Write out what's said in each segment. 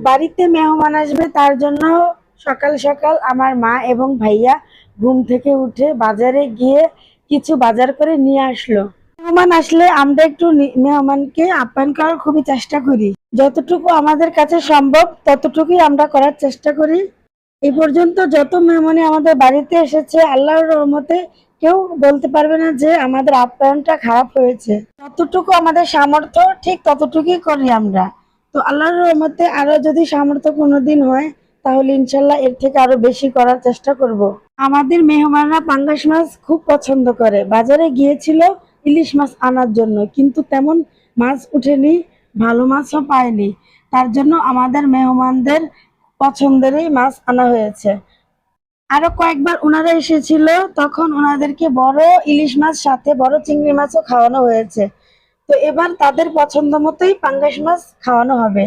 বাড়িতে মেহমান আসবে, তার জন্য সকাল সকাল আমার মা এবং ভাইয়া ঘুম থেকে উঠে বাজারে গিয়ে কিছু বাজার করে নিয়ে আসলো। মেহমান আসলে আমরা একটু মেহমানকে আপ্যায়ন করার খুবই চেষ্টা করি। যতটুকু আমাদের কাছে সম্ভব ততটুকুই আমরা করার চেষ্টা করি। এই পর্যন্ত যত মেহমানি আমাদের বাড়িতে এসেছে, আল্লাহর রহমতে কেউ বলতে পারবে না যে আমাদের আপ্যায়নটা খারাপ হয়েছে। যতটুকু আমাদের সামর্থ্য ঠিক ততটুকুই করি আমরা। তো আল্লাহর রহমতে আরো যদি সামর্থ্য কোনোদিন হয়, তাহলে ইনশাল্লাহ এর থেকে আরো বেশি করার চেষ্টা করব। আমাদের মেহমানরা পাঙ্গাস মাছ খুব পছন্দ করে। বাজারে গিয়েছিল ইলিশ মাছ আনার জন্য, কিন্তু তেমন মাছ উঠেনি, ভালো মাছও পায়নি। তার জন্য আমাদের মেহমানদের পছন্দেরই মাছ আনা হয়েছে। আরো কয়েকবার ওনারা এসেছিল, তখন ওনাদেরকে বড় ইলিশ মাছ সাথে বড় চিংড়ি মাছও খাওয়ানো হয়েছে। তো এবার তাদের পছন্দ মতোই পাঙ্গাস মাছ খাওয়ানো হবে।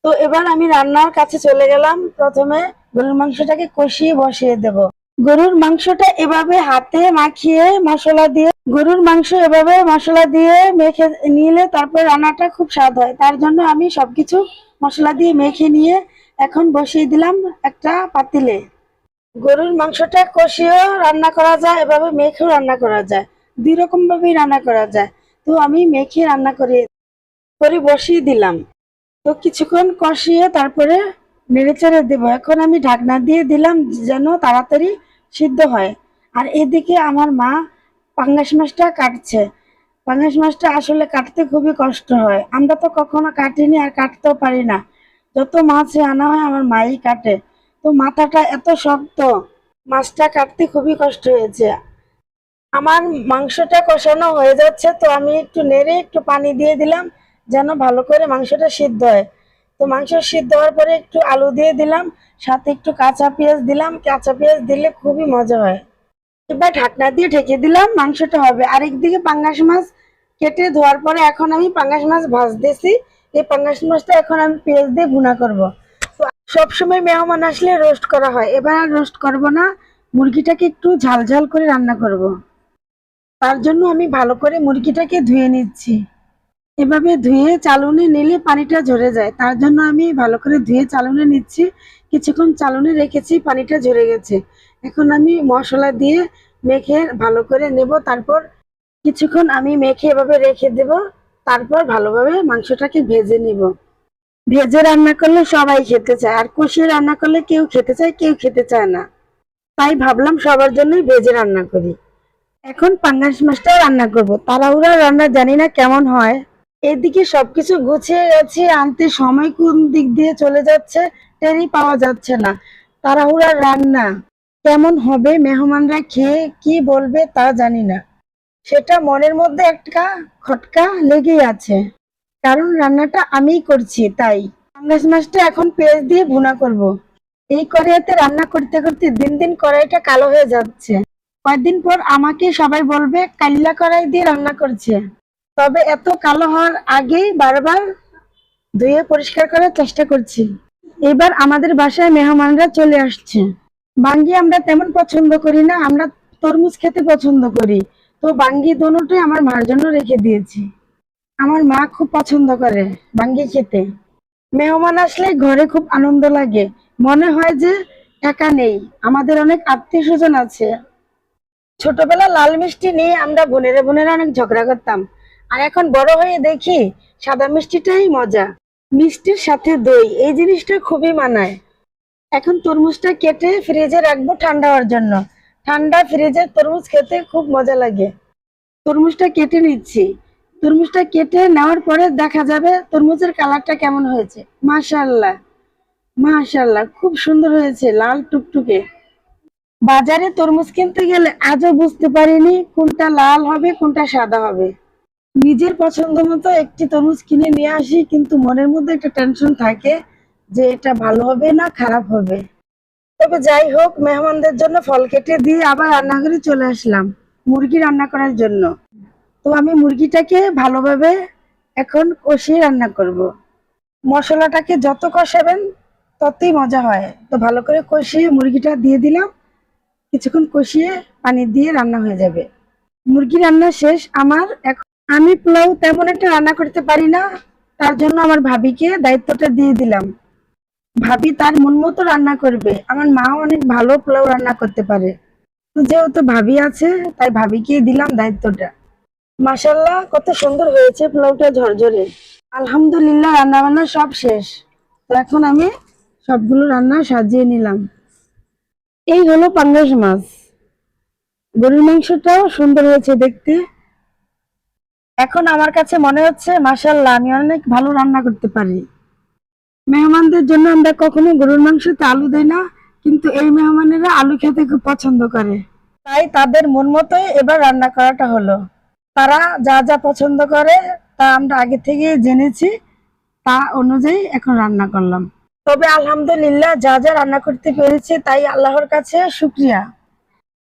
তো এবার আমি রান্নার কাছে চলে গেলাম। প্রথমে গরুর মাংসটাকে কষিয়ে বসিয়ে দেব। গরুর মাংসটা এভাবে হাতে মাখিয়ে মশলা দিয়ে, গরুর মাংস এভাবে মশলা দিয়ে মেখে নিলে তারপর রান্নাটা খুব স্বাদ হয়। তার জন্য আমি সবকিছু মশলা দিয়ে মেখে নিয়ে এখন বসিয়ে দিলাম একটা পাতিলে। গরুর মাংসটা কষিয়েও রান্না করা যায়, এভাবে মেখেও রান্না করা যায়, দুই রকম ভাবেই রান্না করা যায়। তো আমি মেখে রান্না করে বসিয়ে দিলাম। তো কিছুক্ষণ কষিয়ে তারপরে নেড়েচেড়ে দেবো। এখন আমি ঢাকনা দিয়ে দিলাম যেন তাড়াতাড়ি সিদ্ধ হয়। আর এদিকে আমার মা পাঙ্গাস মাছটা কাটছে। পাঙ্গাস মাছটা আসলে কাটতে খুবই কষ্ট হয়, আমরা তো কখনো কাটিনি আর কাটতেও পারি না। যত মাছ আনা হয় আমার মাই কাটে। তো মাথাটা এত শক্ত, মাছটা কাটতে খুবই কষ্ট হয়েছে। আমার মাংসটা কষানো হয়ে যাচ্ছে, তো আমি একটু নেড়ে একটু পানি দিয়ে দিলাম যেন ভালো করে মাংসটা সিদ্ধ হয়। তো মাংস সিদ্ধ হওয়ার পরে একটু আলু দিয়ে দিলাম, সাথে একটু কাঁচা পেঁয়াজ দিলাম। কাঁচা পেঁয়াজ দিলে খুবই মজা হয়। এবার ঢাকনা দিয়ে ঢেকে দিলাম, মাংসটা হবে। আরেকদিকে পাঙ্গাস মাছ কেটে ধোয়ার পরে এখন আমি পাঙ্গাস মাছ ভাজতেছি। এই পাঙ্গাস মাছটা এখন আমি পেঁয়াজ দিয়ে ভুনা করব। তো সবসময় মেহমান আসলে রোস্ট করা হয়, এবার আর রোস্ট করব না, মুরগিটাকে একটু ঝাল ঝাল করে রান্না করব। তার জন্য আমি ভালো করে মুরগিটাকে ধুয়ে নিচ্ছি। এভাবে ধুয়ে চালুনে নিলে পানিটা ঝরে যায়, তার জন্য আমি ভালো করে ধুয়ে চালুনে নিচ্ছি। কিছুক্ষণ চালুনে রেখেছি, পানিটা ঝরে গেছে। এখন আমি মশলা দিয়ে মেখে ভালো করে নেব। তারপর কিছুক্ষণ আমি মেখে এভাবে রেখে দেব। তারপর ভালোভাবে মাংসটাকে ভেজে নিব। ভেজে রান্না করলে সবাই খেতে চায়, আর কষিয়ে রান্না করলে কেউ খেতে চায়, কেউ খেতে চায় না। তাই ভাবলাম সবার জন্যই ভেজে রান্না করি। এখন পাঙ্গাস মাছটাও রান্না করব। তাড়াহুড়া রান্না জানি না কেমন হয়। এদিকে সবকিছু গুছিয়ে গেছি, আনতে সময় কোন দিক দিয়ে চলে যাচ্ছে টেরই পাওয়া যাচ্ছে না। তাড়াহুড়ার রান্না কেমন হবে, মেহমানরা খেয়ে কি বলবে তা জানি না। সেটা মনের মধ্যে একটা খটকা লেগেই আছে, কারণ রান্নাটা আমিই করছি। তাই পাঙ্গাস মাছটা এখন পেঁয়াজ দিয়ে ভুনা করব। এই কড়াইতে রান্না করতে করতে দিন দিন কড়াইটা কালো হয়ে যাচ্ছে। কয়েকদিন পর আমাকে সবাই বলবে কাল্লা কড়াই দিয়ে রান্না করছে। তবে এত কালো হওয়ার আগেই বারবার ধুয়ে পরিষ্কার করার চেষ্টা করছি। এবার আমাদের বাসায় মেহমানরা চলে আসছে। বাঙ্গি আমরা তেমন পছন্দ করি না, আমরা তরমুজ খেতে পছন্দ করি। তো বাঙ্গি দোনোটাই আমার মার জন্য রেখে দিয়েছি। আমার মা খুব পছন্দ করে বাঙ্গি খেতে। মেহমান আসলে ঘরে খুব আনন্দ লাগে, মনে হয় যে একা নেই, আমাদের অনেক আত্মীয় স্বজন আছে। ছোটবেলা লাল মিষ্টি নিয়ে আমরা বোনেরা বোনেরা অনেক ঝগড়া করতাম, আর এখন বড় হয়ে দেখি সাদা মিষ্টিটাই মজা। মিষ্টির সাথে দই এই জিনিসটা খুবই মানায়। এখন তরমুজটা কেটে ফ্রিজে রাখবো ঠান্ডা হওয়ার জন্য। ঠান্ডা ফ্রিজের তরমুজ খেতে খুব মজা লাগে। তরমুজটা কেটে নিচ্ছি। তরমুজটা কেটে নেওয়ার পরে দেখা যাবে তরমুজের কালারটা কেমন হয়েছে। মাশাআল্লাহ, মাশাআল্লাহ, খুব সুন্দর হয়েছে, লাল টুকটুকে। বাজারে তরমুজ কিনতে গেলে আজও বুঝতে পারিনি কোনটা লাল হবে কোনটা সাদা হবে। নিজের পছন্দ মতো একটি তরমুজ কিনে নিয়ে আসি, কিন্তু মনের মধ্যে একটা টেনশন থাকে যে এটা ভালো হবে না খারাপ হবে। তবে যাই হোক, মেহমানদের জন্য ফল কেটে দিয়ে আবার রান্নাঘরে চলে আসলাম মুরগি রান্না করার জন্য। তো আমি মুরগিটাকে ভালোভাবে এখন কষিয়ে রান্না করব। মশলাটাকে যত কষাবেন ততই মজা হয়। তো ভালো করে কষিয়ে মুরগিটা দিয়ে দিলাম। কিছুক্ষণ কষিয়ে পানি দিয়ে রান্না হয়ে যাবে। মুরগি রান্না শেষ আমার। এখন আমি পোলাও তেমন একটা রান্না করতে পারি না, তার জন্য আমার ভাবিকে দায়িত্বটা দিয়ে দিলাম। ভাবি তার মন মতো রান্না করবে। আমার মা অনেক ভালো পোলাও রান্না করতে পারে। তো যেহেতু ভাবি আছে তাই ভাবিকে দিলাম দায়িত্বটা। মাশাল্লাহ কত সুন্দর হয়েছে পোলাওটা, ঝরঝরে। আলহামদুলিল্লাহ রান্না বান্না সব শেষ। তো এখন আমি সবগুলো রান্না সাজিয়ে নিলাম। এই হলো পাঙ্গাস মাছ। গরুর মাংসটাও সুন্দর হয়েছে দেখতে। এখন আমার কাছে মনে হচ্ছে মাশাল্লাহ আমি অনেক ভালো রান্না করতে পারি। মেহমানদের জন্য আমরা কখনো গরুর মাংসতে আলু দেই না, কিন্তু এই মেহমানেরা আলু খেতে খুব পছন্দ করে। তাই তাদের মন মতোই এবার রান্না করাটা হলো। তারা যা যা পছন্দ করে তা আমরা আগে থেকে জেনেছি, তা অনুযায়ী এখন রান্না করলাম। তবে আলহামদুলিল্লাহ যা যা রান্না করতে পেরেছি তাই আল্লাহর কাছে শুকরিয়া।